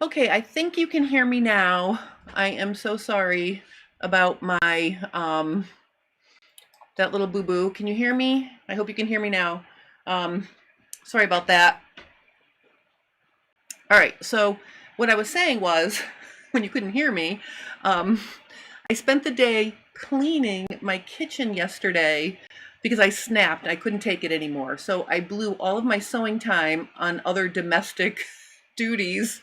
Okay, I think you can hear me now. I am so sorry about my that little boo-boo. Can you hear me? I hope you can hear me now. Um, Sorry about that. All right, so what I was saying was, when you couldn't hear me, I spent the day cleaning my kitchen yesterday because I snapped. I couldn't take it anymore. So I blew all of my sewing time on other domestic duties.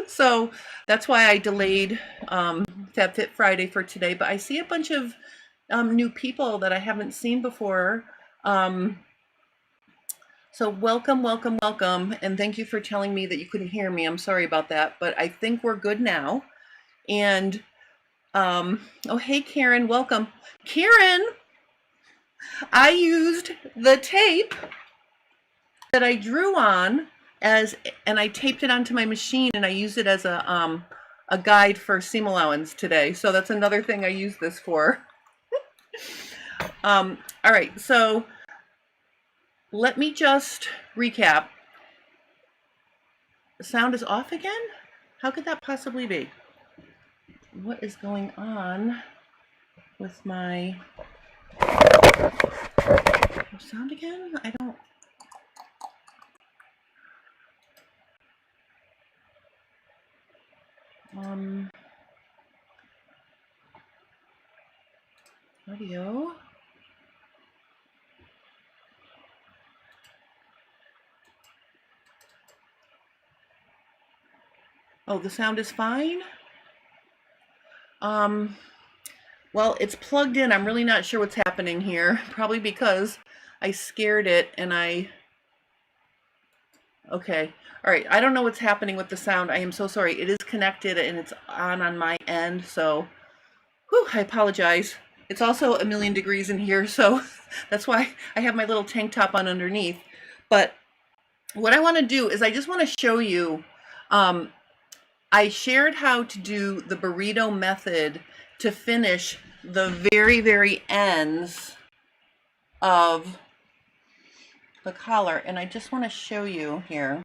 So that's why I delayed FabFit Friday for today. But I see a bunch of new people that I haven't seen before. So welcome, welcome, welcome. And thank you for telling me that you couldn't hear me. I'm sorry about that, but I think we're good now. And oh, hey, Karen, welcome. Karen, I used the tape that I drew on and I taped it onto my machine, and I used it as a guide for seam allowance today. So that's another thing I use this for. All right, so let me just recap. The sound is off again? How could that possibly be? What is going on with my sound again? I don't. Audio. Oh, the sound is fine. Well, it's plugged in. I'm really not sure what's happening here. Probably because I scared it and okay. All right. I don't know what's happening with the sound. I am so sorry. It is connected and it's on my end. So, whew, I apologize. It's also a million degrees in here. So that's why I have my little tank top on underneath. But what I want to do is I just want to show you, I shared how to do the burrito method to finish the very, very ends of the collar. And I just want to show you here.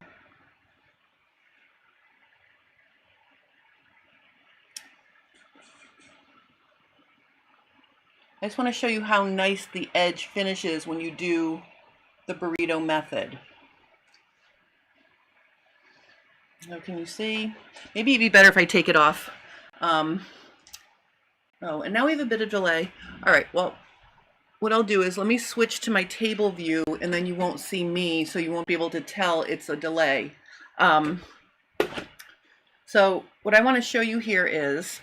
I just want to show you how nice the edge finishes when you do the burrito method. Now, can you see? Maybe it'd be better if I take it off. Oh, and now we have a bit of delay. All right, well, what I'll do is let me switch to my table view, and then you won't see me, so you won't be able to tell it's a delay. So what I want to show you here is,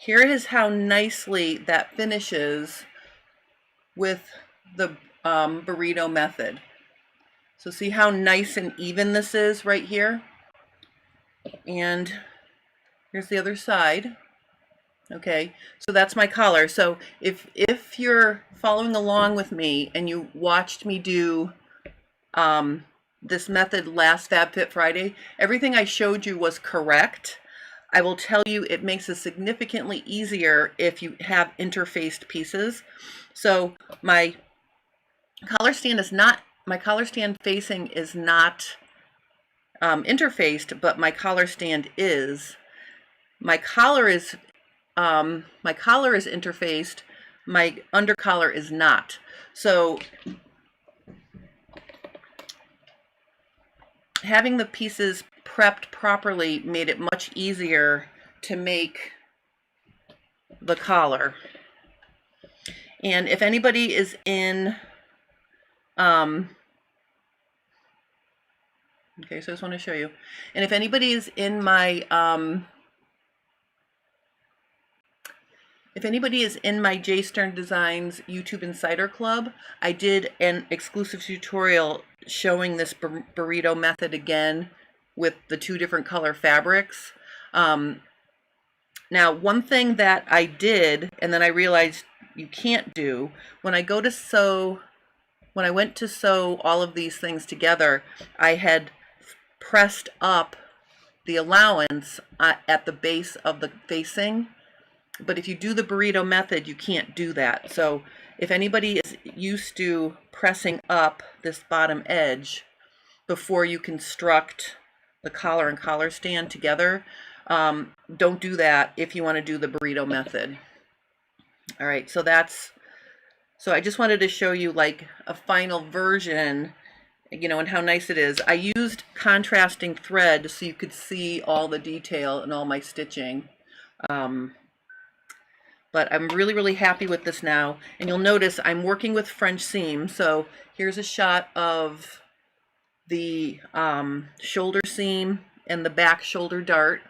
here is how nicely that finishes with the burrito method. So see how nice and even this is right here? And here's the other side. Okay, so that's my collar. So if you're following along with me and you watched me do this method last FabFit Friday, everything I showed you was correct. I will tell you it makes it significantly easier if you have interfaced pieces. So my collar stand is not, my collar stand facing is not interfaced, but my collar stand is. My collar is interfaced, my undercollar is not. So having the pieces prepped properly made it much easier to make the collar. And if anybody is in, okay, so I just want to show you. And if anybody is in my, J Stern Designs YouTube Insider Club, I did an exclusive tutorial showing this burrito method again with the two different color fabrics. Now, one thing that I did, and then I realized you can't do, when I went to sew all of these things together, I had pressed up the allowance at the base of the facing. But if you do the burrito method, you can't do that. So if anybody is used to pressing up this bottom edge, before you construct the collar and collar stand together. Don't do that if you want to do the burrito method. All right, so I just wanted to show you like a final version, you know, and how nice it is. I used contrasting thread so you could see all the detail and all my stitching. But I'm really, really happy with this now. And you'll notice I'm working with French seam. So here's a shot of the shoulder seam and the back shoulder dart.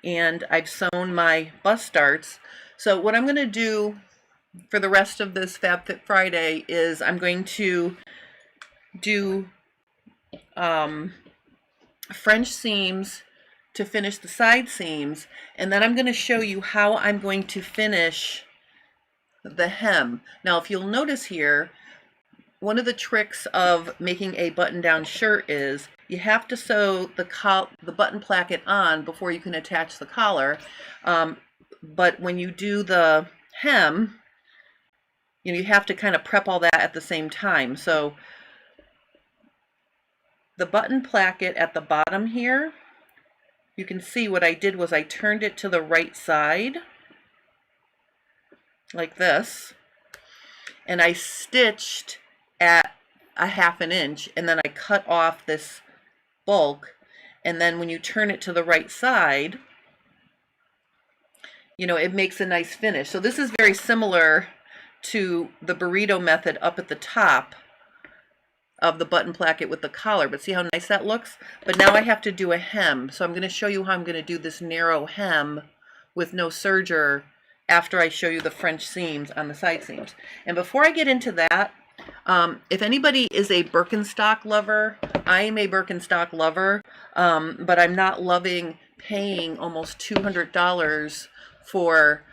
And I've sewn my bust darts. So what I'm going to do for the rest of this FabFit Friday is I'm going to do French seams to finish the side seams, and then I'm going to show you how I'm going to finish the hem. Now if you'll notice here, one of the tricks of making a button-down shirt is you have to sew the button placket on before you can attach the collar, but when you do the hem, you know, you have to kind of prep all that at the same time. So the button placket at the bottom here, you can see what I did was I turned it to the right side, like this, and I stitched at a 1/2 inch, and then I cut off this bulk, and then when you turn it to the right side, you know, it makes a nice finish. So this is very similar to the burrito method up at the top of the button placket with the collar, but see how nice that looks? But now I have to do a hem, so I'm going to show you how I'm going to do this narrow hem with no serger after I show you the French seams on the side seams. And before I get into that, if anybody is a Birkenstock lover, I am a Birkenstock lover, but I'm not loving paying almost $200 for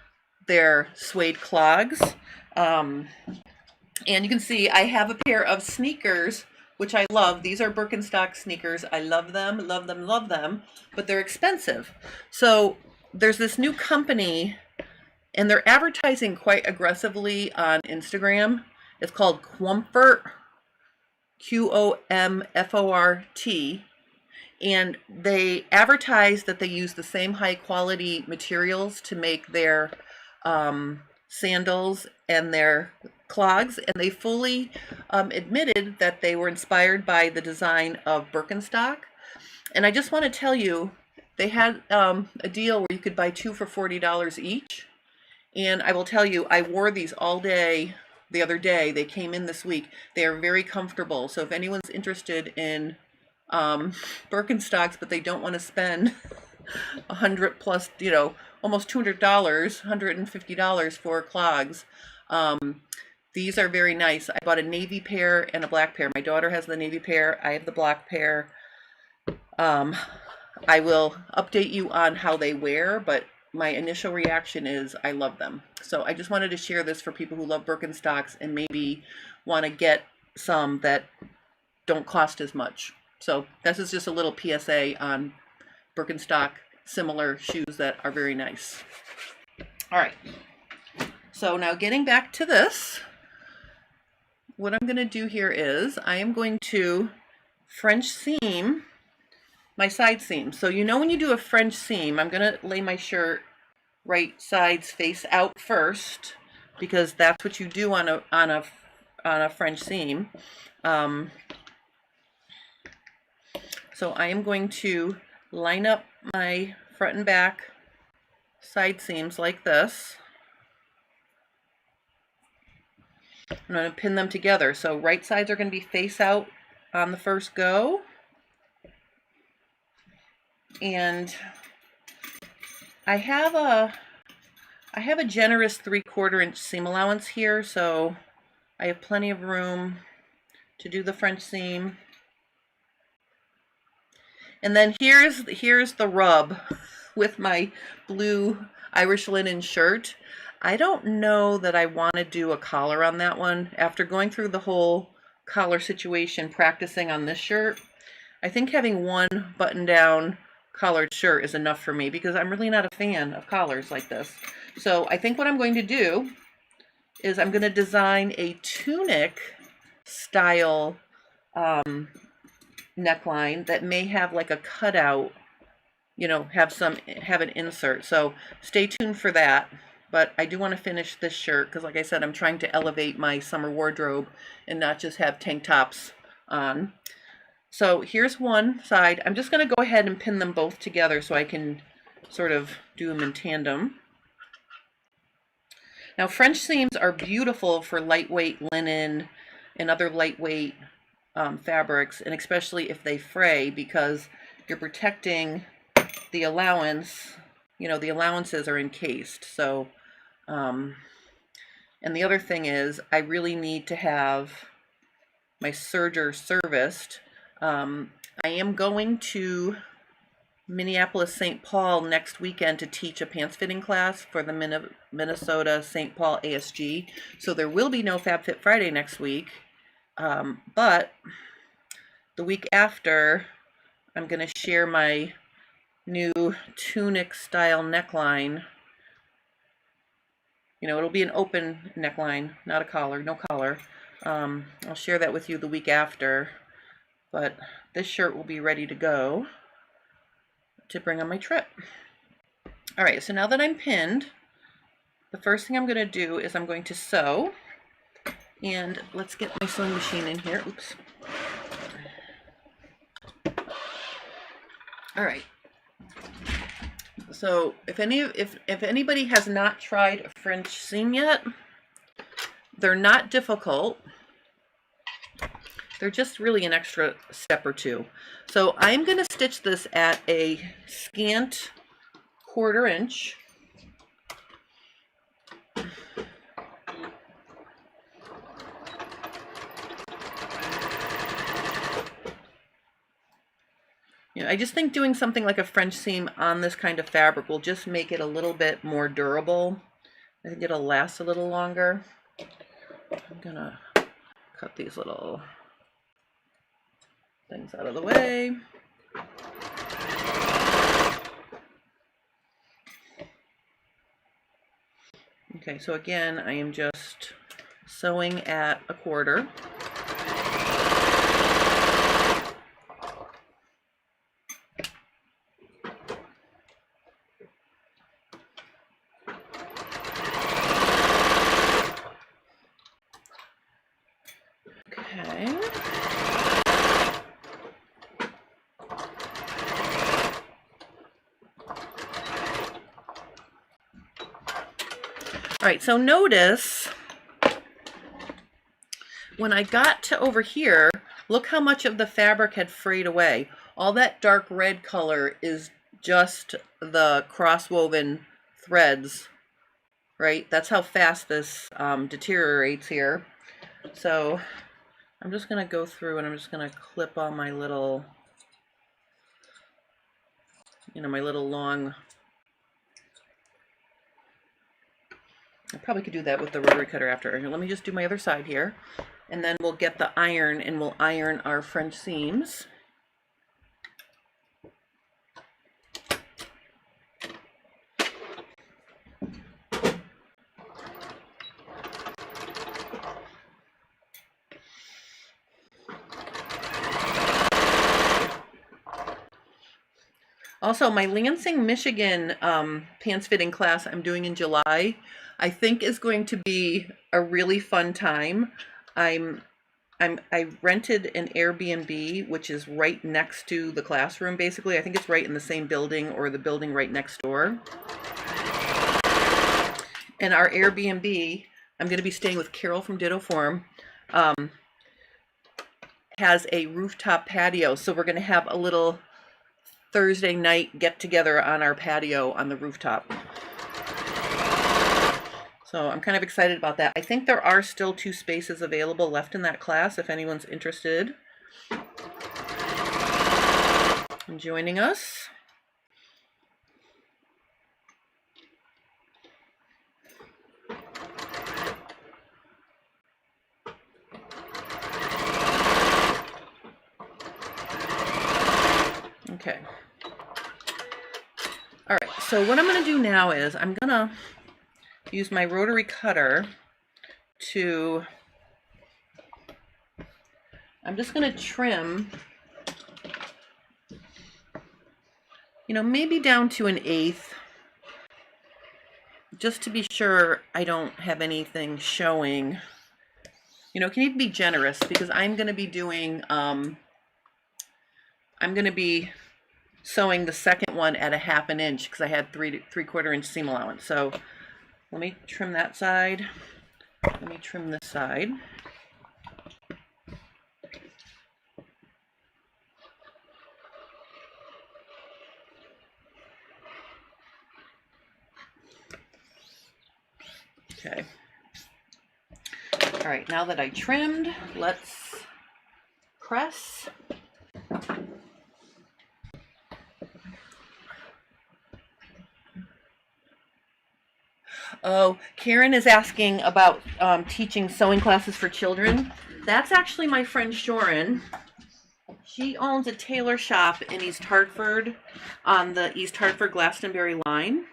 their suede clogs. And you can see I have a pair of sneakers, which I love. These are Birkenstock sneakers. I love them, love them, love them, but they're expensive. So there's this new company, and they're advertising quite aggressively on Instagram. It's called Quomfort, Qomfort, and they advertise that they use the same high quality materials to make their sandals and their clogs, and they fully admitted that they were inspired by the design of Birkenstock. And I just want to tell you, they had a deal where you could buy 2 for $40 each. And I will tell you, I wore these all day the other day. They came in this week. They are very comfortable. So if anyone's interested in Birkenstocks, but they don't want to spend $100 plus, you know, almost $200, $150 for clogs, these are very nice. I bought a navy pair and a black pair. My daughter has the navy pair. I have the black pair. I will update you on how they wear, but my initial reaction is I love them. So I just wanted to share this for people who love Birkenstocks and maybe want to get some that don't cost as much. So this is just a little PSA on Birkenstock similar shoes that are very nice. All right. So now getting back to this, what I'm going to do here is I am going to French seam my side seam. So you know when you do a French seam, I'm going to lay my shirt right sides face out first because that's what you do on a French seam. So I am going to line up my front and back side seams like this. I'm going to pin them together. So right sides are going to be face out on the first go. And I have a generous 3/4 inch seam allowance here, so I have plenty of room to do the French seam. And then here's the rub with my blue Irish linen shirt. I don't know that I want to do a collar on that one. After going through the whole collar situation, practicing on this shirt, I think having one button-down collared shirt is enough for me because I'm really not a fan of collars like this. So I think what I'm going to do is I'm going to design a tunic style neckline that may have like a cutout, you know, have an insert. So stay tuned for that. But I do want to finish this shirt because, like I said, I'm trying to elevate my summer wardrobe and not just have tank tops on. So here's one side. I'm just going to go ahead and pin them both together so I can sort of do them in tandem. Now, French seams are beautiful for lightweight linen and other lightweight fabrics, and especially if they fray, because you're protecting the allowance. You know, the allowances are encased. So, and the other thing is, I really need to have my serger serviced. I am going to Minneapolis St. Paul next weekend to teach a pants fitting class for the Minnesota St. Paul ASG. So there will be no FabFit Friday next week. But the week after, I'm going to share my new tunic style neckline. You know, it'll be an open neckline, not a collar, no collar. I'll share that with you the week after. But this shirt will be ready to go to bring on my trip. All right, so now that I'm pinned, the first thing I'm going to do is I'm going to sew. And let's get my sewing machine in here. Oops. All right. So if anybody has not tried a French seam yet, they're not difficult. They're just really an extra step or two. So I'm going to stitch this at a scant 1/4 inch. You know, I just think doing something like a French seam on this kind of fabric will just make it a little bit more durable. I think it'll last a little longer. I'm gonna cut these little things out of the way. Okay, so again, I am just sewing at a 1/4. Okay. All right, so notice when I got to over here, look how much of the fabric had frayed away. All that dark red color is just the cross-woven threads, right? That's how fast this deteriorates here. So I'm just going to go through and I'm just going to clip all my little, you know, my little long. I probably could do that with the rotary cutter after. Let me just do my other side here, and then we'll get the iron and we'll iron our French seams. Also, my Lansing, Michigan pants fitting class I'm doing in July, I think is going to be a really fun time. I rented an Airbnb, which is right next to the classroom, basically. I think it's right in the same building or the building right next door. And our Airbnb, I'm going to be staying with Carol from Ditto Form, has a rooftop patio. So we're going to have a little Thursday night get together on our patio on the rooftop. So I'm kind of excited about that. I think there are still 2 spaces available left in that class if anyone's interested in joining us. Okay. All right, so what I'm going to do now is I'm going to use my rotary cutter to, I'm just going to trim you know, maybe down to 1/8, just to be sure I don't have anything showing. You know, can you be generous, because I'm going to be doing, I'm going to be sewing the second one at 1/2 inch because I had 3/4 inch seam allowance. So let me trim that side. Let me trim this side. Okay. All right, now that I trimmed, let's press. Oh, Karen is asking about teaching sewing classes for children. That's actually my friend Shorin. She owns a tailor shop in East Hartford on the East Hartford Glastonbury line.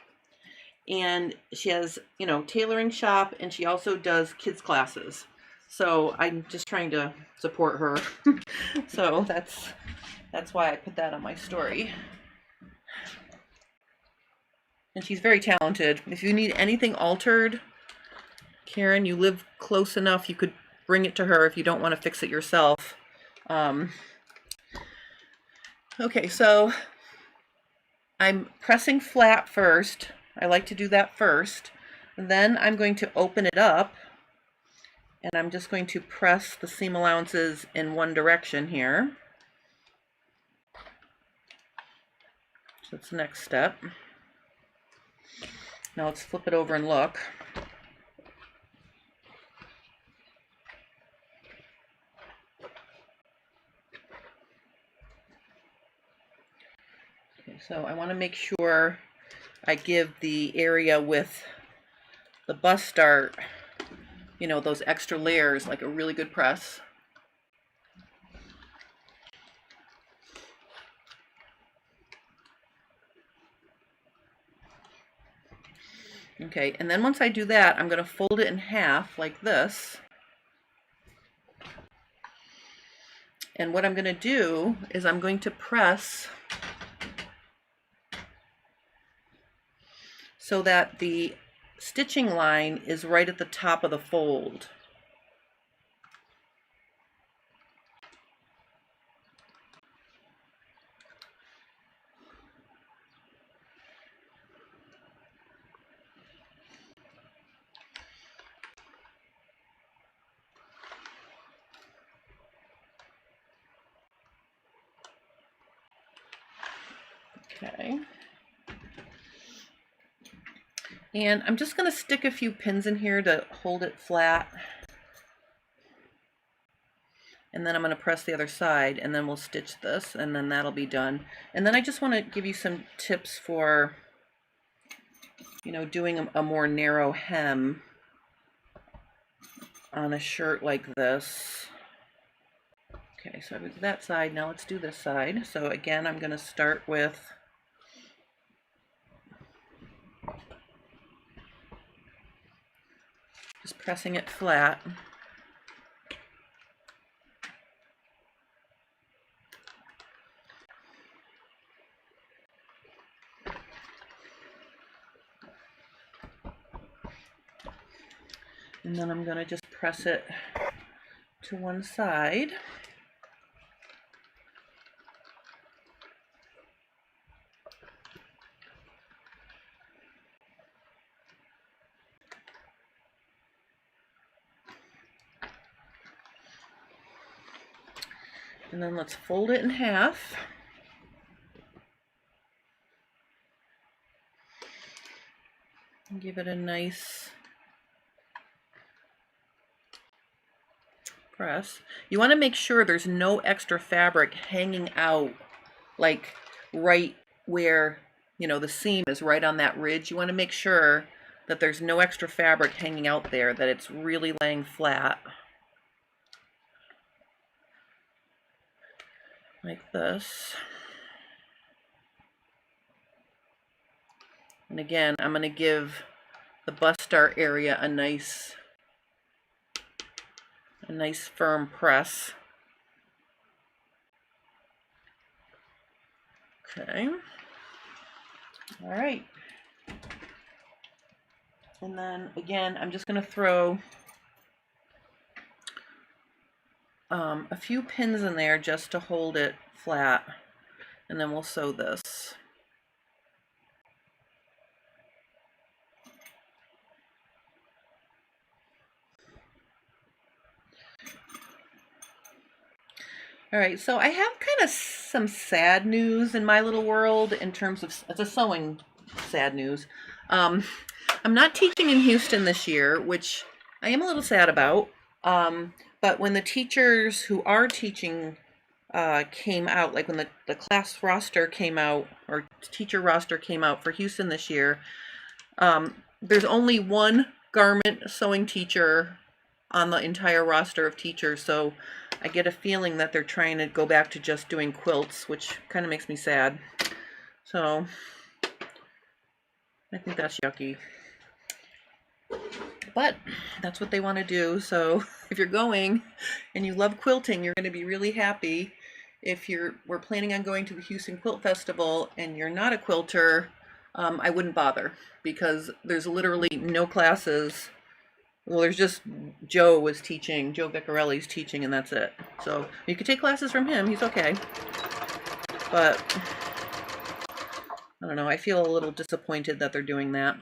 And she has, you know, tailoring shop, and she also does kids classes. So I'm just trying to support her. So that's why I put that on my story. And she's very talented. If you need anything altered, Karen, you live close enough, you could bring it to her if you don't want to fix it yourself. Okay, so I'm pressing flat first. I like to do that first. Then I'm going to open it up, and I'm just going to press the seam allowances in one direction here. So that's the next step. Now let's flip it over and look. Okay, so I want to make sure I give the area with the bust dart, you know, those extra layers, like a really good press. Okay, and then once I do that, I'm going to fold it in half like this. And what I'm going to do is I'm going to press so that the stitching line is right at the top of the fold. Okay. And I'm just going to stick a few pins in here to hold it flat. And then I'm going to press the other side, and then we'll stitch this, and then that'll be done. And then I just want to give you some tips for, you know, doing a more narrow hem on a shirt like this. Okay, so I did that side. Now let's do this side. So again, I'm going to start with just pressing it flat. And then I'm going to just press it to one side. And then let's fold it in half. And give it a nice press. You want to make sure there's no extra fabric hanging out, like right where, you know, the seam is right on that ridge. You want to make sure that there's no extra fabric hanging out there, that it's really laying flat. Like this. And again, I'm going to give the bust dart area a nice firm press. Okay. All right. And then again, I'm just going to throw a few pins in there just to hold it flat, and then we'll sew this. All right, so I have kind of some sad news in my little world in terms of, it's a sewing sad news. I'm not teaching in Houston this year, which I am a little sad about. But when the teachers who are teaching came out, like when the class roster came out, or teacher roster came out for Houston this year, there's only one garment sewing teacher on the entire roster of teachers, so I get a feeling that they're trying to go back to just doing quilts, which kind of makes me sad. So I think that's yucky. But that's what they want to do. So if you're going and you love quilting, you're going to be really happy. If we're planning on going to the Houston Quilt Festival and you're not a quilter, I wouldn't bother, because there's literally no classes. Well, there's just Joe Vicarelli's teaching, and that's it. So you could take classes from him, he's okay. But I don't know, I feel a little disappointed that they're doing that.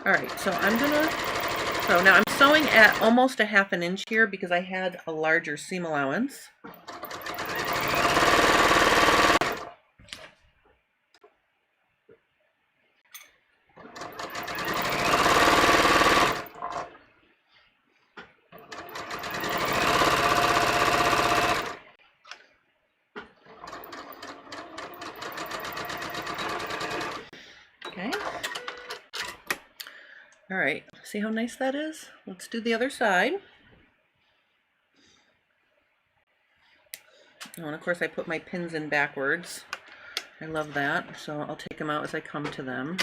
All right, so now I'm sewing at almost a 1/2 inch here because I had a larger seam allowance. Okay. All right, see how nice that is? Let's do the other side. Oh, and of course I put my pins in backwards. I love that, so I'll take them out as I come to them.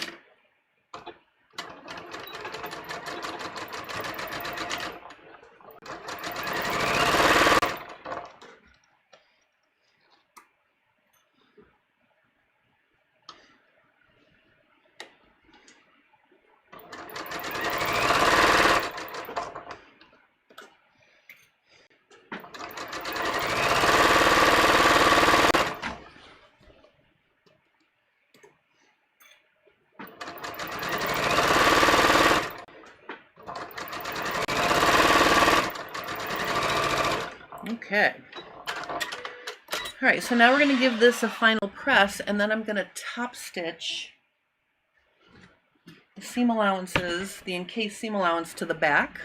Okay. All right, so now we're going to give this a final press, and then I'm going to top stitch the seam allowances, the encased seam allowance to the back.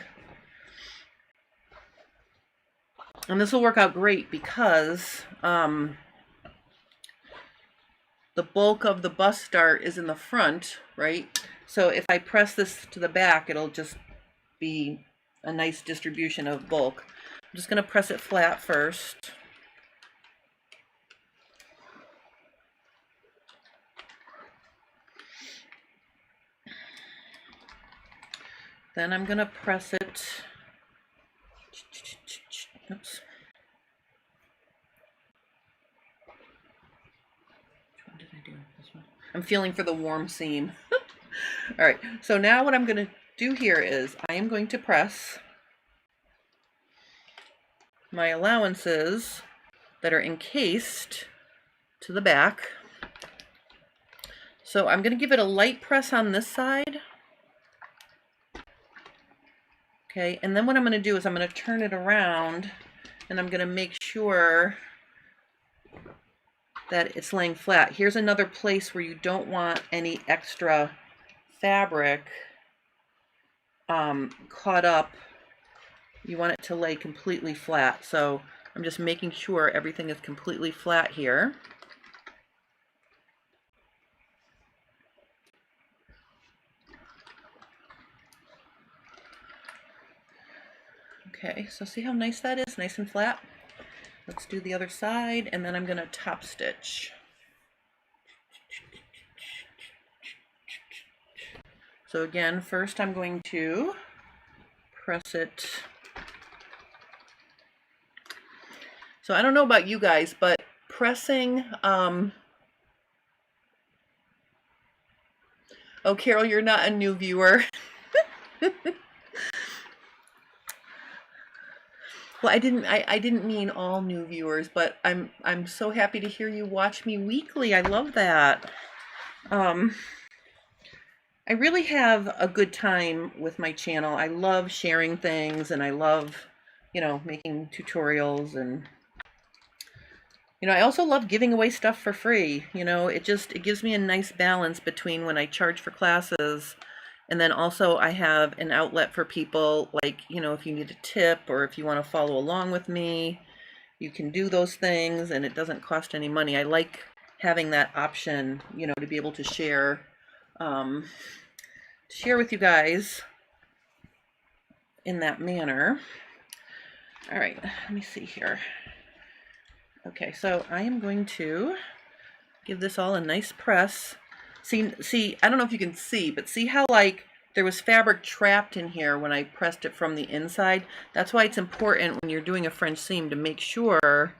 And this will work out great because the bulk of the bust dart is in the front, right? So if I press this to the back, it'll just be a nice distribution of bulk. I'm just going to press it flat first. Then I'm going to press it. Oops. What did I do? This one. I'm feeling for the warm seam. All right, so now what I'm going to do here is I am going to press my allowances that are encased to the back. So I'm going to give it a light press on this side. Okay, and then what I'm going to do is I'm going to turn it around, and I'm going to make sure that it's laying flat. Here's another place where you don't want any extra fabric caught up. You want it to lay completely flat. So I'm just making sure everything is completely flat here. Okay, so see how nice that is? Nice and flat. Let's do the other side, and then I'm going to top stitch. So again, first I'm going to press it. So I don't know about you guys, but pressing Oh, Carol, you're not a new viewer. Well, I didn't mean all new viewers, but I'm so happy to hear you watch me weekly. I love that. I really have a good time with my channel. I love sharing things, and I love, making tutorials, and I also love giving away stuff for free. It gives me a nice balance between when I charge for classes, and then also I have an outlet for people, like, if you need a tip or if you want to follow along with me, you can do those things and it doesn't cost any money. I like having that option, to be able to share with you guys in that manner. All right, let me see here. Okay, so I am going to give this all a nice press. See, I don't know if you can see, but see how like there was fabric trapped in here when I pressed it from the inside? That's why it's important when you're doing a French seam to make sure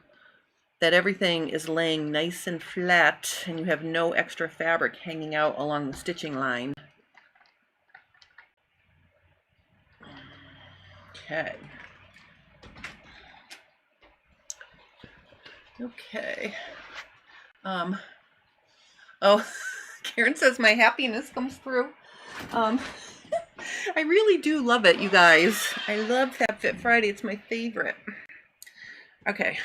that everything is laying nice and flat and you have no extra fabric hanging out along the stitching line. Okay. Okay. Oh, Karen says my happiness comes through. I really do love it, you guys. I love FabFit Friday. It's my favorite. Okay.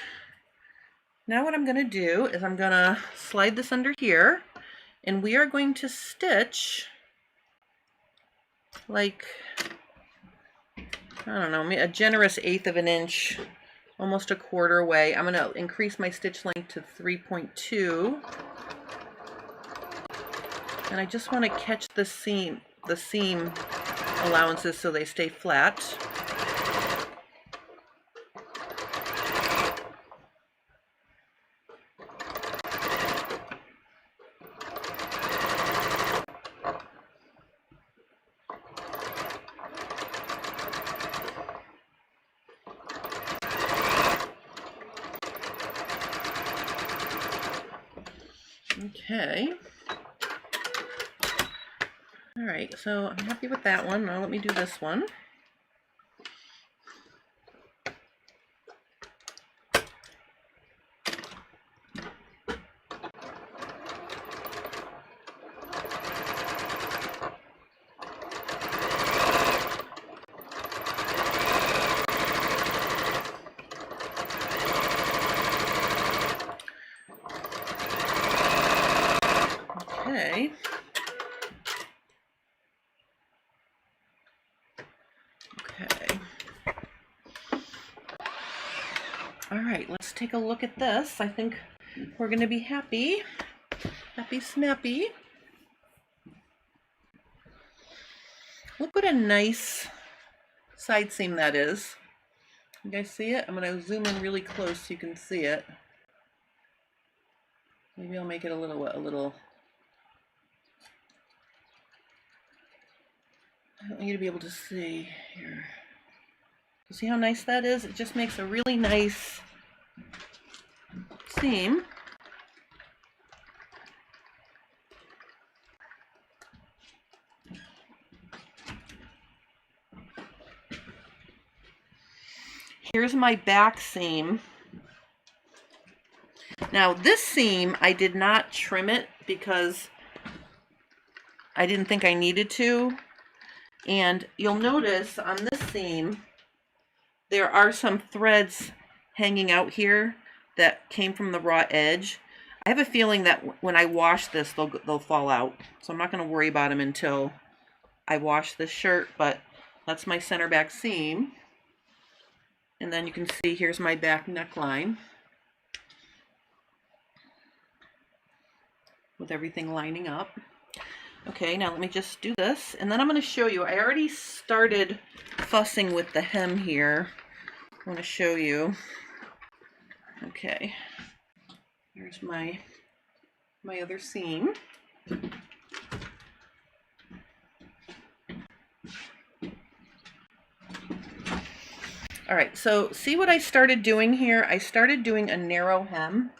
Now what I'm going to do is I'm going to slide this under here, and we are going to stitch like, I don't know, a generous 1/8 of an inch, almost a quarter away. I'm going to increase my stitch length to 3.2. And I just want to catch the seam allowances so they stay flat. Okay. All right, so I'm happy with that one. Now let me do this one. Okay. Okay. All right, let's take a look at this. I think we're going to be happy. Happy snappy. Look what a nice side seam that is. You guys see it? I'm going to zoom in really close so you can see it. Maybe I'll make it a little. I want you to be able to see here. You see how nice that is? It just makes a really nice seam. Here's my back seam. Now this seam, I did not trim it because I didn't think I needed to. And you'll notice on this seam, there are some threads hanging out here that came from the raw edge. I have a feeling that when I wash this, they'll fall out. So I'm not going to worry about them until I wash this shirt, but that's my center back seam. And then you can see here's my back neckline with everything lining up. Okay, now let me just do this, and then I'm going to show you. I already started fussing with the hem here. I want to show you. Okay, here's my other seam. All right, so see what I started doing here? I started doing a narrow hem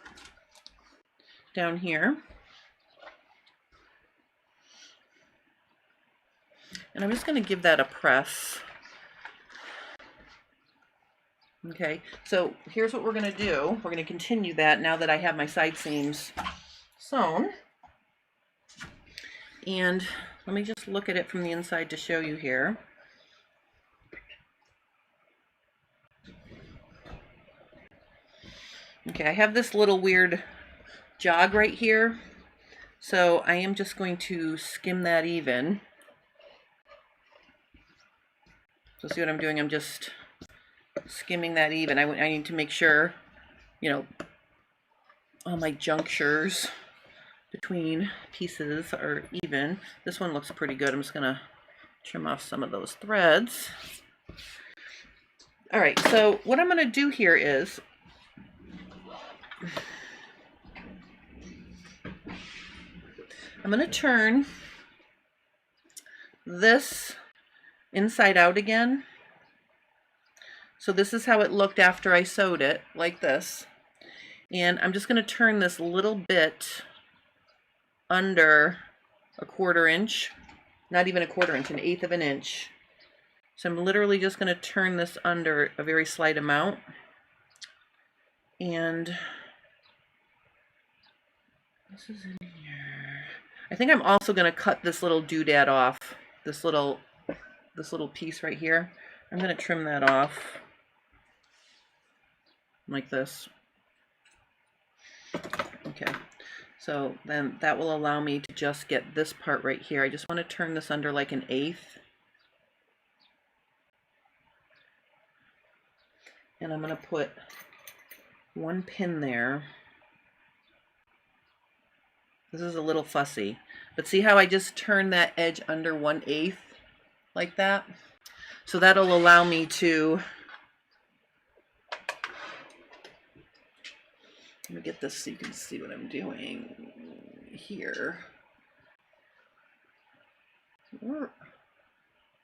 down here. And I'm just going to give that a press. Okay, so here's what we're going to do. We're going to continue that now that I have my side seams sewn. And let me just look at it from the inside to show you here. Okay, I have this little weird jog right here. So I am just going to skim that even. So see what I'm doing? I'm just skimming that even. I need to make sure, you know, all my junctures between pieces are even. This one looks pretty good. I'm just going to trim off some of those threads. All right, so what I'm going to do here is I'm going to turn this inside out again. So this is how it looked after I sewed it, like this. And I'm just going to turn this little bit under a 1/4 inch, not even a 1/4 inch, 1/8 of an inch. So I'm literally just going to turn this under a very slight amount. And this is in here. I think I'm also going to cut this little doodad off, this little piece right here. I'm going to trim that off like this. Okay, so then that will allow me to just get this part right here. I just want to turn this under like 1/8. And I'm going to put one pin there. This is a little fussy, but see how I just turned that edge under 1/8 like that? So that'll allow me to, let me get this so you can see what I'm doing here.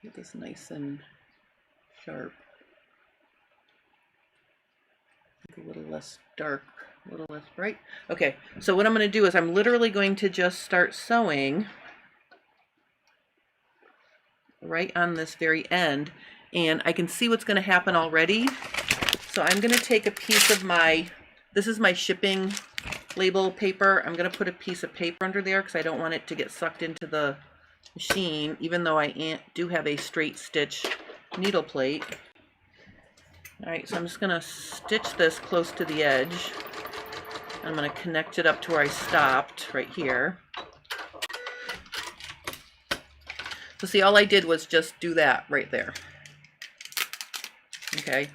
Get this nice and sharp. A little less dark, a little less bright. Okay, so what I'm going to do is I'm literally going to just start sewing right on this very end, and I can see what's going to happen already. So I'm going to take a piece of my, this is my shipping label paper. I'm going to put a piece of paper under there because I don't want it to get sucked into the machine, even though I do have a straight stitch needle plate. All right, so I'm just going to stitch this close to the edge. I'm going to connect it up to where I stopped right here. So see, all I did was just do that right there. Okay,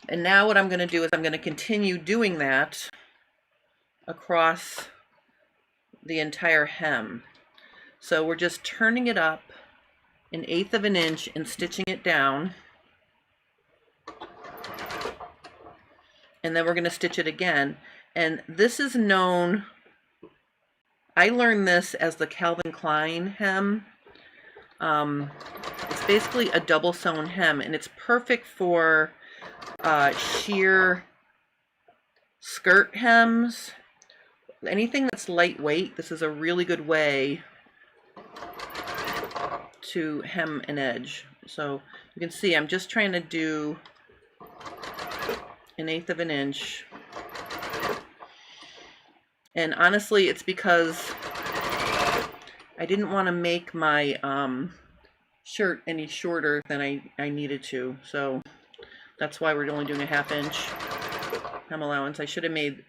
and now what I'm going to do is I'm going to continue doing that across the entire hem. So we're just turning it up 1/8 of an inch and stitching it down. And then we're going to stitch it again. And this is known, I learned this as the Calvin Klein hem. It's basically a double sewn hem, and it's perfect for sheer skirt hems. Anything that's lightweight, this is a really good way to hem an edge. So you can see I'm just trying to do 1/8 of an inch. And honestly, it's because I didn't want to make my shirt any shorter than I needed to. So that's why we're only doing a 1/2 inch hem allowance. I should have made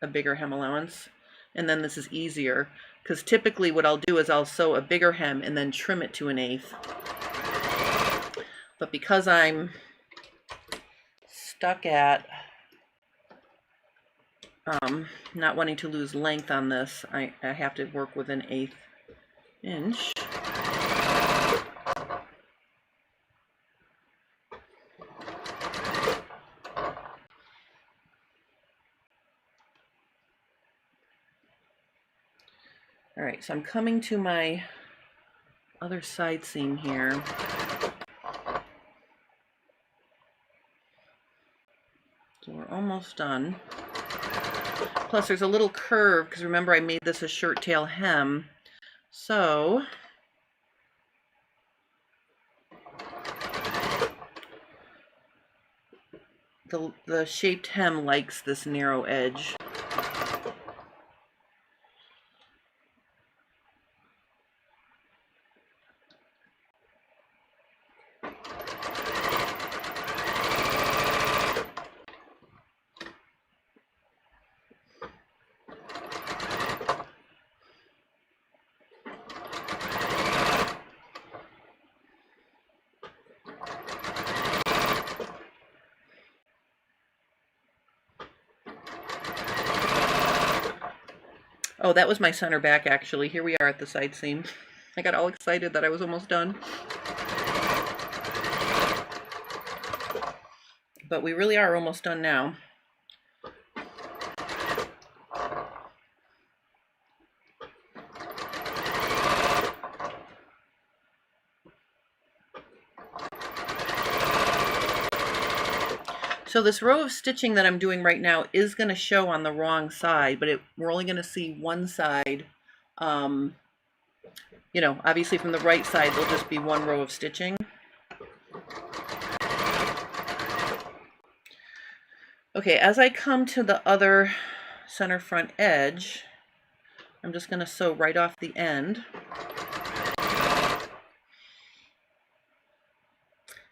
a bigger hem allowance. And then this is easier, because typically what I'll do is I'll sew a bigger hem and then trim it to 1/8. But because I'm stuck at not wanting to lose length on this, I have to work with 1/8 inch. All right, so I'm coming to my other side seam here. So we're almost done. Plus there's a little curve, because remember I made this a shirt tail hem. So the shaped hem likes this narrow edge. Oh, that was my center back, actually. Here we are at the side seam. I got all excited that I was almost done. But we really are almost done now. So this row of stitching that I'm doing right now is going to show on the wrong side, but we're only going to see one side. You know, obviously from the right side, there'll just be one row of stitching. Okay, as I come to the other center front edge, I'm just going to sew right off the end.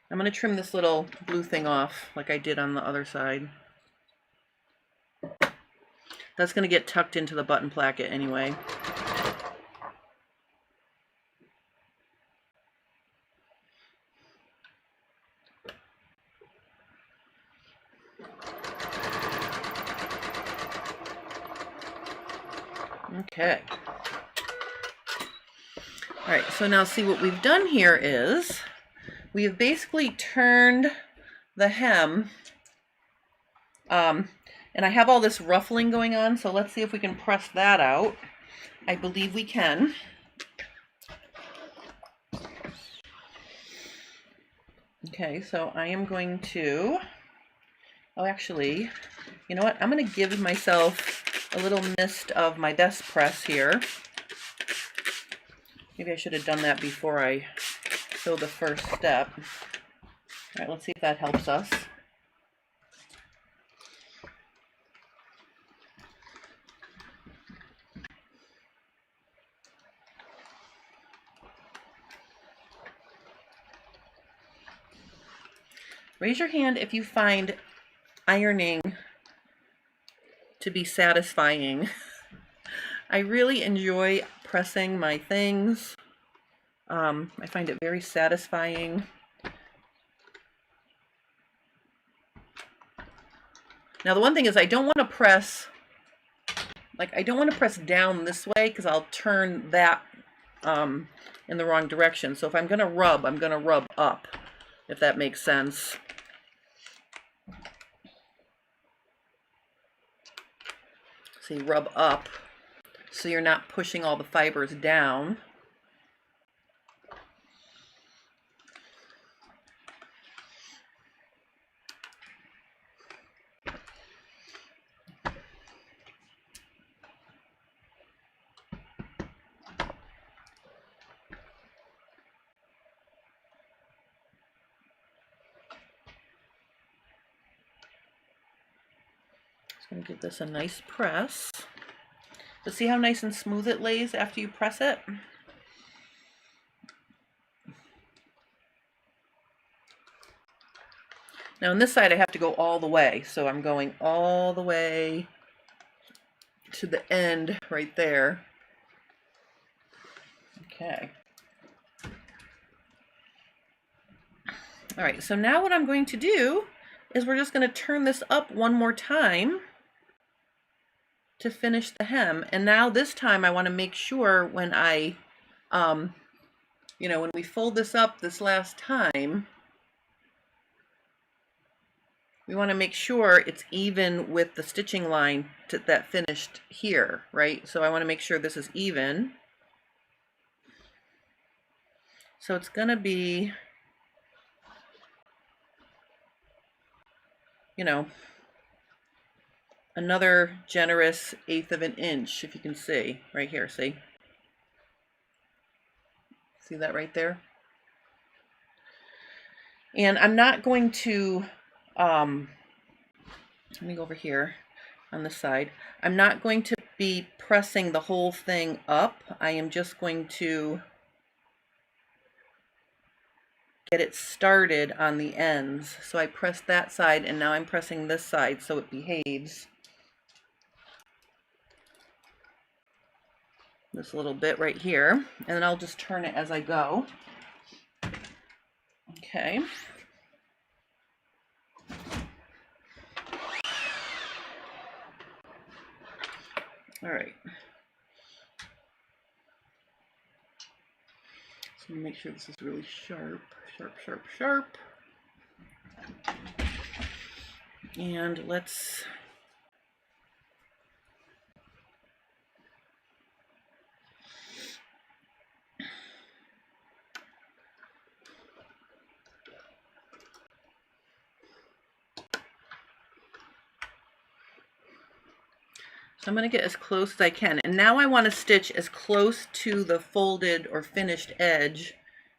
I'm going to trim this little blue thing off like I did on the other side. That's going to get tucked into the button placket anyway. Okay. All right, so now see what we've done here is we have basically turned the hem, and I have all this ruffling going on, so let's see if we can press that out. I believe we can. Okay, so I am going to, oh, actually, you know what? I'm going to give myself a little mist of my best press here. Maybe I should have done that before I sew the first step. All right, let's see if that helps us. Raise your hand if you find ironing to be satisfying. I really enjoy pressing my things. I find it very satisfying. Now the one thing is I don't want to press, like I don't want to press down this way because I'll turn that in the wrong direction. So if I'm going to rub, I'm going to rub up, if that makes sense. See, rub up so you're not pushing all the fibers down. Just going to give this a nice press. But see how nice and smooth it lays after you press it? Now on this side I have to go all the way, so I'm going all the way to the end right there. Okay. All right, so now what I'm going to do is we're just going to turn this up one more time to finish the hem. And now this time I want to make sure when I, you know, when we fold this up this last time, we want to make sure it's even with the stitching line that finished here, right? So I want to make sure this is even. So it's going to be, you know, another generous 1/8 of an inch, if you can see right here. See that right there? And I'm not going to let me go over here on the side. I'm not going to be pressing the whole thing up. I am just going to get it started on the ends. So I pressed that side and now I'm pressing this side so it behaves. This little bit right here, and then I'll just turn it as I go. Okay. All right. So make sure this is really sharp, sharp, sharp, sharp. And let's So I'm going to get as close as I can. And now I want to stitch as close to the folded or finished edge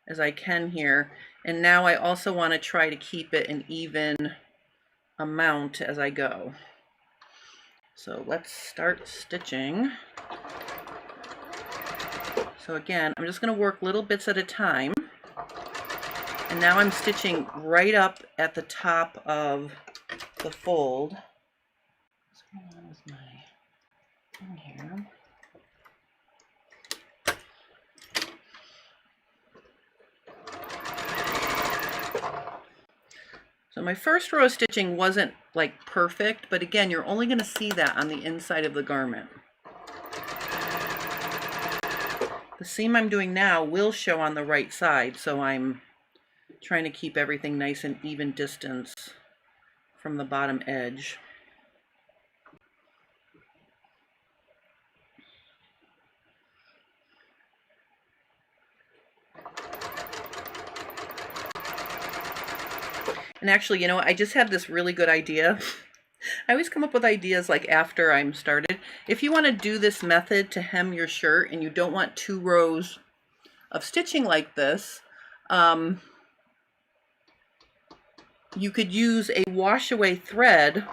as I can here. And now I also want to try to keep it an even amount as I go. So let's start stitching. So again, I'm just going to work little bits at a time. And now I'm stitching right up at the top of the fold. What's going on with my thing here? So my first row of stitching wasn't like perfect, but again, you're only going to see that on the inside of the garment. The seam I'm doing now will show on the right side, so I'm trying to keep everything nice and even distance from the bottom edge. And actually, you know, I just had this really good idea. I always come up with ideas like after I'm started. If you want to do this method to hem your shirt and you don't want 2 rows of stitching like this, you could use a wash away thread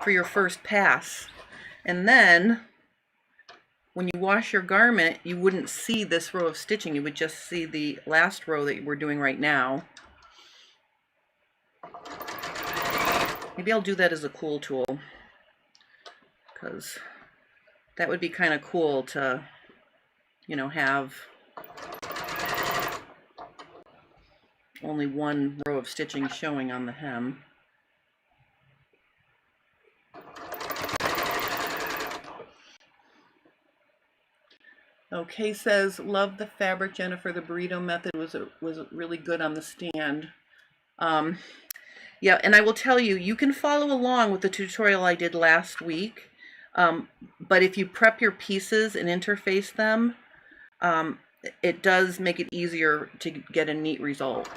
for your first pass. And then when you wash your garment, you wouldn't see this row of stitching. You would just see the last row that we're doing right now. Maybe I'll do that as a cool tool, because that would be kind of cool to, you know, have only 1 row of stitching showing on the hem. Okay, says, love the fabric, Jennifer. The burrito method was really good on the stand. Yeah, and I will tell you, you can follow along with the tutorial I did last week, but if you prep your pieces and interface them, it does make it easier to get a neat result.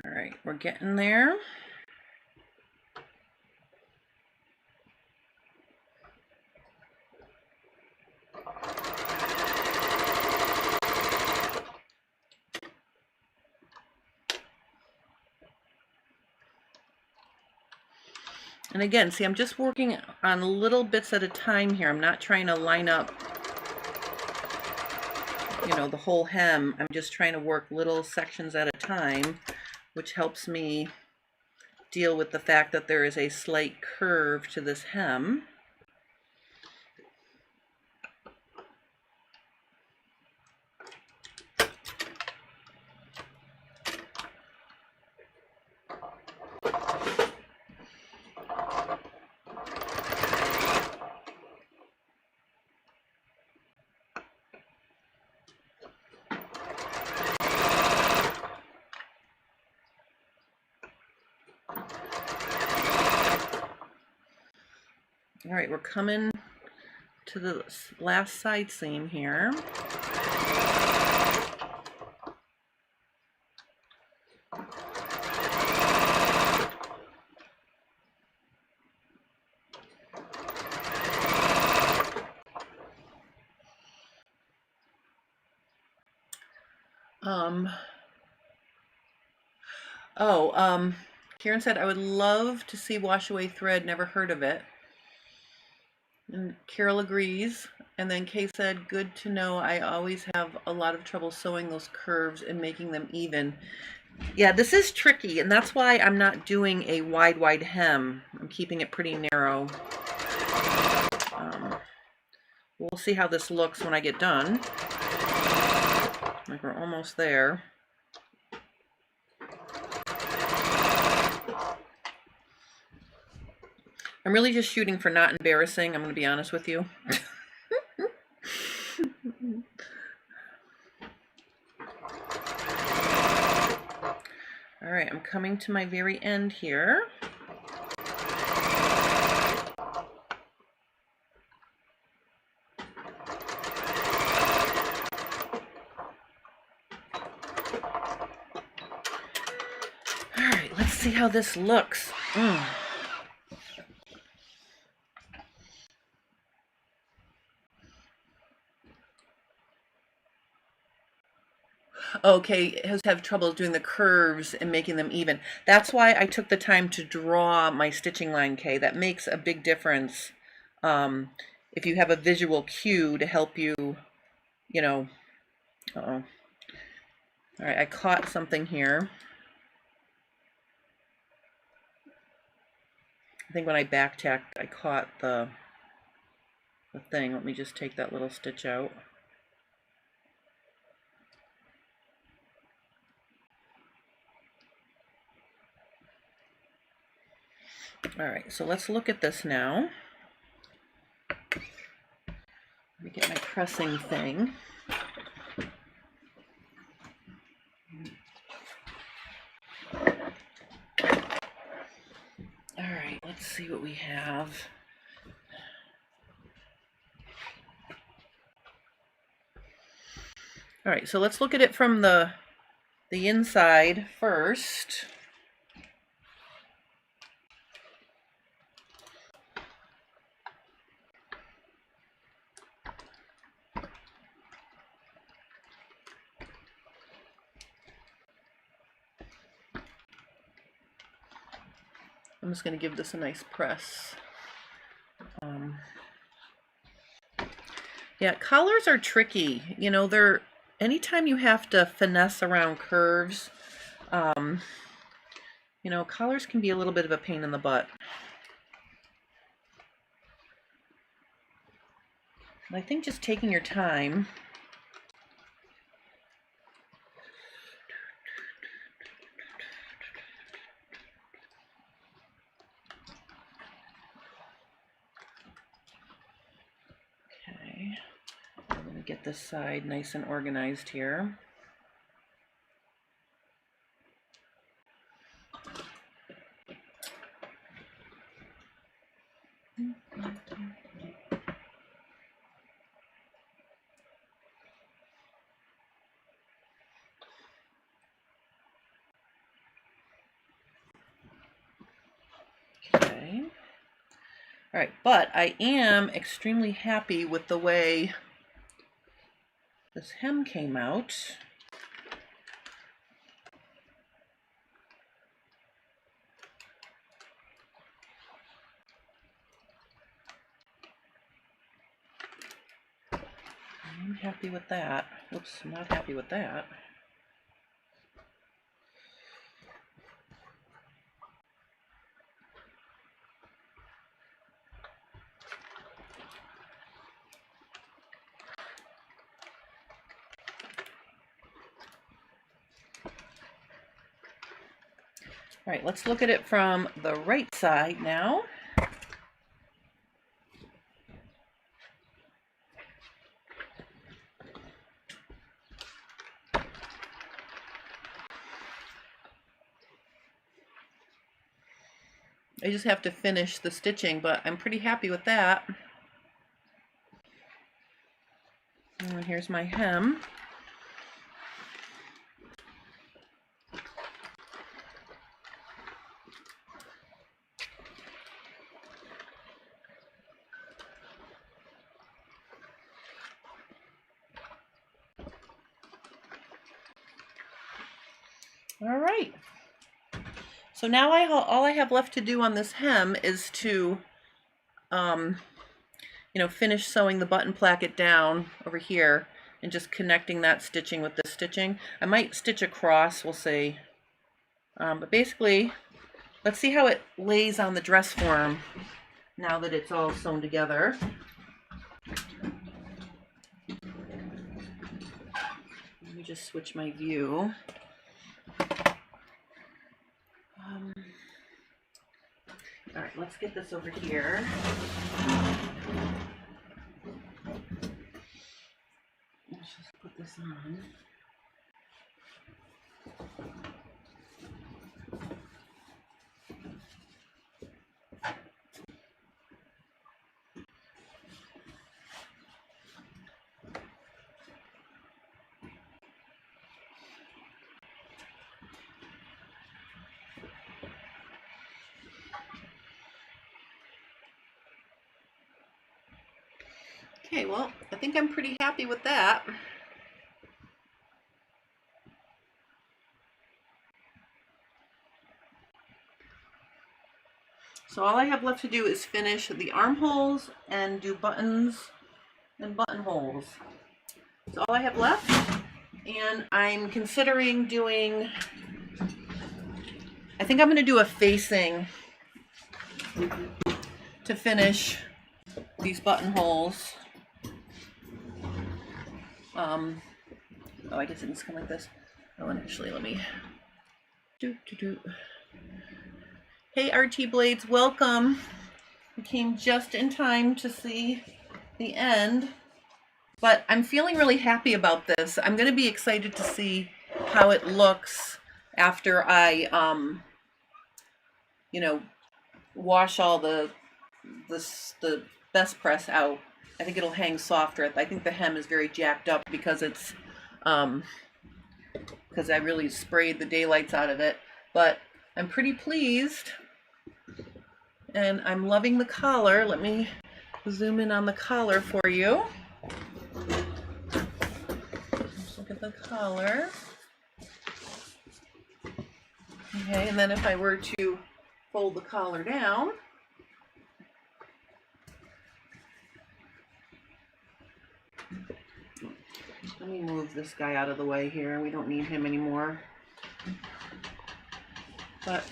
All right, we're getting there. And again, see, I'm just working on little bits at a time here. I'm not trying to line up, you know, the whole hem. I'm just trying to work little sections at a time, which helps me deal with the fact that there is a slight curve to this hem. All right, we're coming to the last side seam here. Um, oh, Karen said, I would love to see wash away thread. Never heard of it. And Carol agrees. And then Kay said, good to know. I always have a lot of trouble sewing those curves and making them even. Yeah, this is tricky, and that's why I'm not doing a wide hem. I'm keeping it pretty narrow. We'll see how this looks when I get done. Like we're almost there. I'm really just shooting for not embarrassing, I'm going to be honest with you. All right, I'm coming to my very end here. All right, let's see how this looks. Okay, have trouble doing the curves and making them even. That's why I took the time to draw my stitching line, Kay. That makes a big difference. If you have a visual cue to help you, you know. Uh-oh. All right, I caught something here. I think when I back tacked, I caught the thing. Let me just take that little stitch out. All right, so let's look at this now. Let me get my pressing thing. All right, let's see what we have. All right, so let's look at it from the inside first. I'm just going to give this a nice press. Yeah, collars are tricky. You know, they're anytime you have to finesse around curves, you know, collars can be a little bit of a pain in the butt. And I think just taking your time. Okay, I'm going to get this side nice and organized here. Okay. All right, but I am extremely happy with the way this hem came out. I'm happy with that. Oops, I'm not happy with that. All right, let's look at it from the right side now. I just have to finish the stitching, but I'm pretty happy with that. And here's my hem. All right. So now all I have left to do on this hem is to, finish sewing the button placket down over here and just connecting that stitching with this stitching. I might stitch across, we'll see. But basically, let's see how it lays on the dress form now that it's all sewn together. Let me just switch my view. All right, let's get this over here. Let's just put this on. Okay, well, I think I'm pretty happy with that. So all I have left to do is finish the armholes and do buttons and buttonholes. That's all I have left. And I'm considering doing, I think I'm going to do a facing to finish these buttonholes. Oh, I guess it needs to come like this. Oh, and actually, let me Hey, RT Blades, welcome. We came just in time to see the end, but I'm feeling really happy about this. I'm going to be excited to see how it looks after I, wash all the best press out. I think it'll hang softer. I think the hem is very jacked up because it's, because I really sprayed the daylights out of it, but I'm pretty pleased. And I'm loving the collar. Let me zoom in on the collar for you. Let's look at the collar. Okay, and then if I were to fold the collar down, let me move this guy out of the way here. We don't need him anymore. But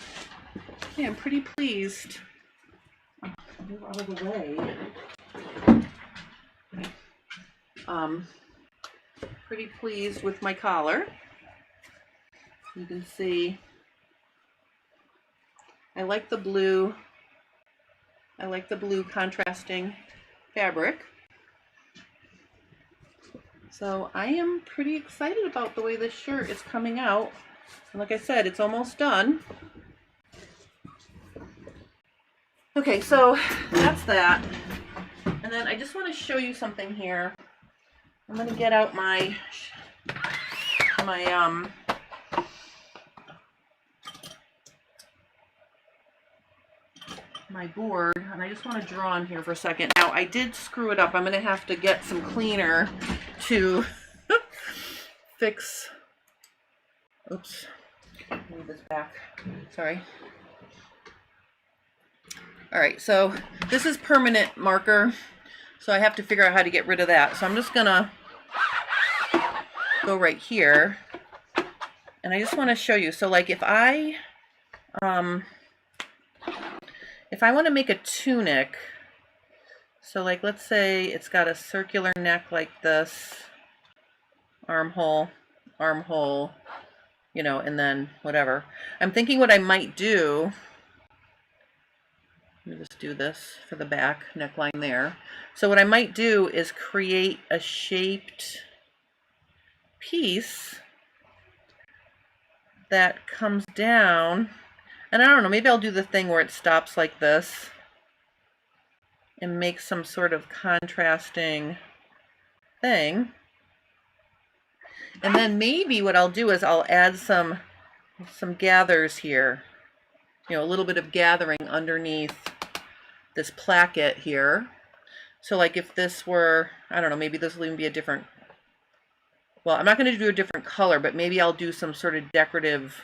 yeah, I'm pretty pleased. Move out of the way. Pretty pleased with my collar. You can see I like the blue. I like the blue contrasting fabric. So I am pretty excited about the way this shirt is coming out. And like I said, it's almost done. Okay, so that's that. And then I just want to show you something here. I'm going to get out my board, and I just want to draw on here for a second. Now, I did screw it up. I'm going to have to get some cleaner to fix. Oops. Move this back. Sorry. All right, so this is permanent marker, so I have to figure out how to get rid of that. So I'm just gonna go right here, and I just want to show you. So like if I want to make a tunic, so like let's say it's got a circular neck like this, armhole, and then whatever. I'm thinking what I might do. Let me just do this for the back neckline there. So what I might do is create a shaped piece that comes down, and I don't know, maybe I'll do the thing where it stops like this and make some sort of contrasting thing. And then maybe what I'll do is I'll add some gathers here. A little bit of gathering underneath this placket here. So like if this were, I don't know, maybe this will even be a different, well, I'm not going to do a different color, but maybe I'll do some sort of decorative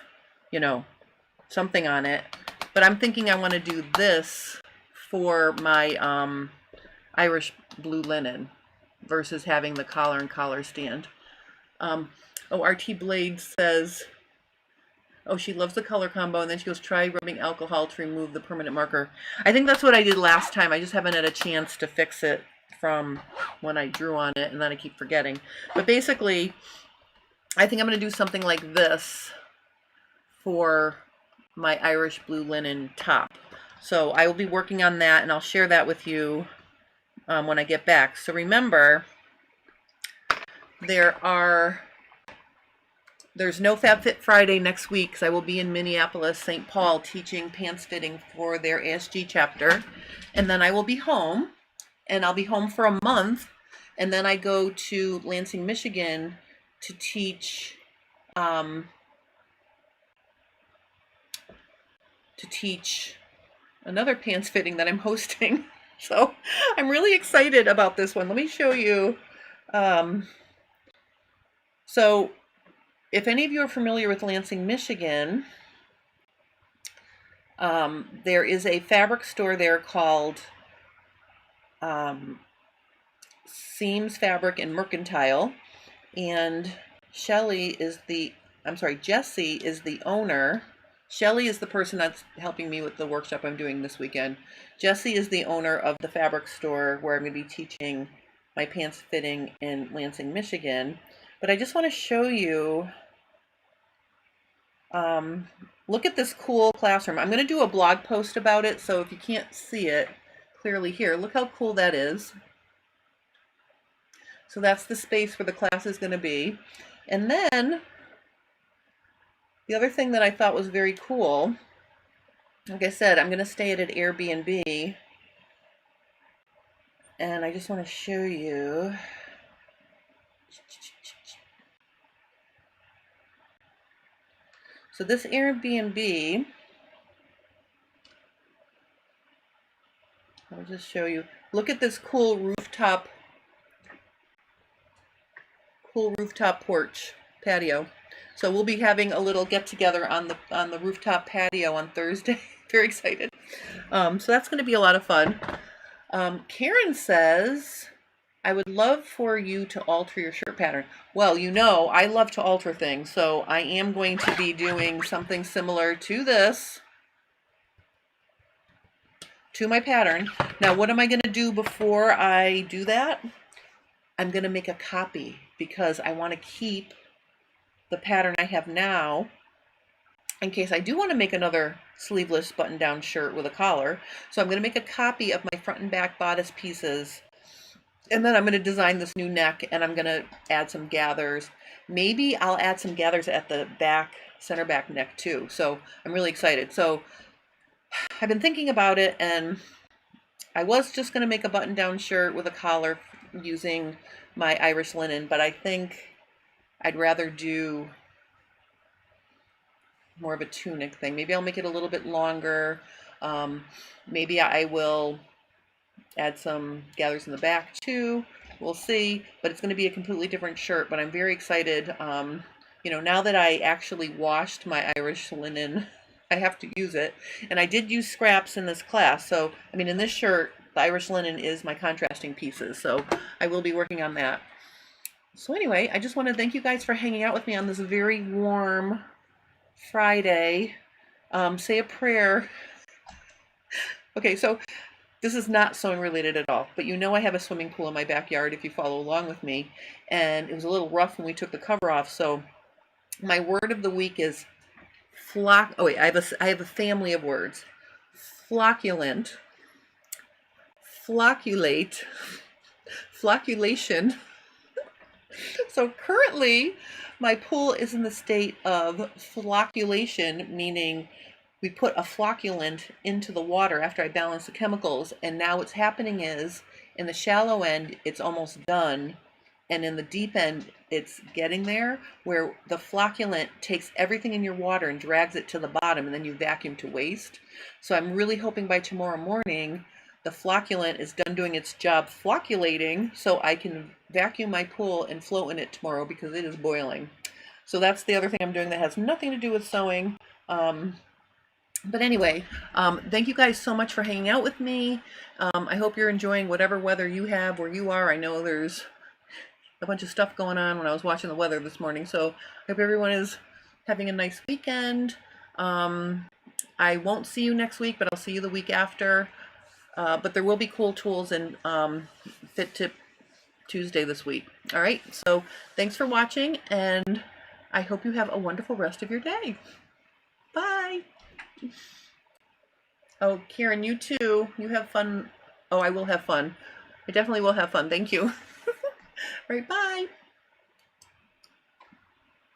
you know, something on it. But I'm thinking I want to do this for my Irish blue linen versus having the collar and collar stand. Oh, RT Blade says, oh, she loves the color combo, and then she goes, try rubbing alcohol to remove the permanent marker. I think that's what I did last time. I just haven't had a chance to fix it from when I drew on it, and then I keep forgetting. But basically, I think I'm going to do something like this for my Irish blue linen top. So I will be working on that, and I'll share that with you when I get back. So remember, there's no FabFit Friday next week because I will be in Minneapolis, St. Paul, teaching pants fitting for their ASG chapter. And then I will be home, and I'll be home for a month. And then I go to Lansing, Michigan to teach another pants fitting that I'm hosting. So I'm really excited about this one. Let me show you. So if any of you are familiar with Lansing, Michigan, there is a fabric store there called Seams Fabric and Mercantile, and Jesse is the owner. Shelly is the person that's helping me with the workshop I'm doing this weekend. Jesse is the owner of the fabric store where I'm going to be teaching my pants fitting in Lansing, Michigan. But I just want to show you, look at this cool classroom. I'm going to do a blog post about it, so if you can't see it clearly here, look how cool that is. So that's the space where the class is going to be. And then the other thing that I thought was very cool, like I said, I'm going to stay at an Airbnb, and I just want to show you. So this Airbnb, I'll just show you. Look at this cool rooftop porch patio. So we'll be having a little get together on the rooftop patio on Thursday. Very excited. So that's going to be a lot of fun. Karen says, I would love for you to alter your shirt pattern. Well, you know, I love to alter things, so I am going to be doing something similar to this, to my pattern. Now, what am I going to do before I do that? I'm going to make a copy because I want to keep the pattern I have now in case I do want to make another sleeveless button-down shirt with a collar. So I'm going to make a copy of my front and back bodice pieces, and then I'm going to design this new neck, and I'm going to add some gathers. Maybe I'll add some gathers at the back, center back neck too. So I'm really excited. So I've been thinking about it, and I was just going to make a button-down shirt with a collar using my Irish linen, but I think I'd rather do more of a tunic thing. Maybe I'll make it a little bit longer. Maybe I will add some gathers in the back too. We'll see, but it's going to be a completely different shirt, but I'm very excited. You know, now that I actually washed my Irish linen, I have to use it. And I did use scraps in this class. So, I mean, in this shirt, the Irish linen is my contrasting pieces. So I will be working on that. So anyway, I just want to thank you guys for hanging out with me on this very warm Friday. Say a prayer. Okay, so this is not sewing related at all, but you know I have a swimming pool in my backyard if you follow along with me, and it was a little rough when we took the cover off, so my word of the week is I have a family of words. Flocculent, flocculate, flocculation. So currently, my pool is in the state of flocculation, meaning we put a flocculant into the water after I balance the chemicals, and now what's happening is, in the shallow end, it's almost done, and in the deep end, it's getting there, where the flocculant takes everything in your water and drags it to the bottom, and then you vacuum to waste. So I'm really hoping by tomorrow morning, the flocculant is done doing its job flocculating, so I can vacuum my pool and float in it tomorrow because it is boiling. So that's the other thing I'm doing that has nothing to do with sewing, But anyway, thank you guys so much for hanging out with me. I hope you're enjoying whatever weather you have where you are. I know there's a bunch of stuff going on when I was watching the weather this morning, so I hope everyone is having a nice weekend. I won't see you next week, but I'll see you the week after. But there will be cool tools in Fit Tip Tuesday this week. All right, so thanks for watching, and I hope you have a wonderful rest of your day. Bye. Oh, Karen, you too. You have fun. Oh, I will have fun. I definitely will have fun. Thank you. All right, bye.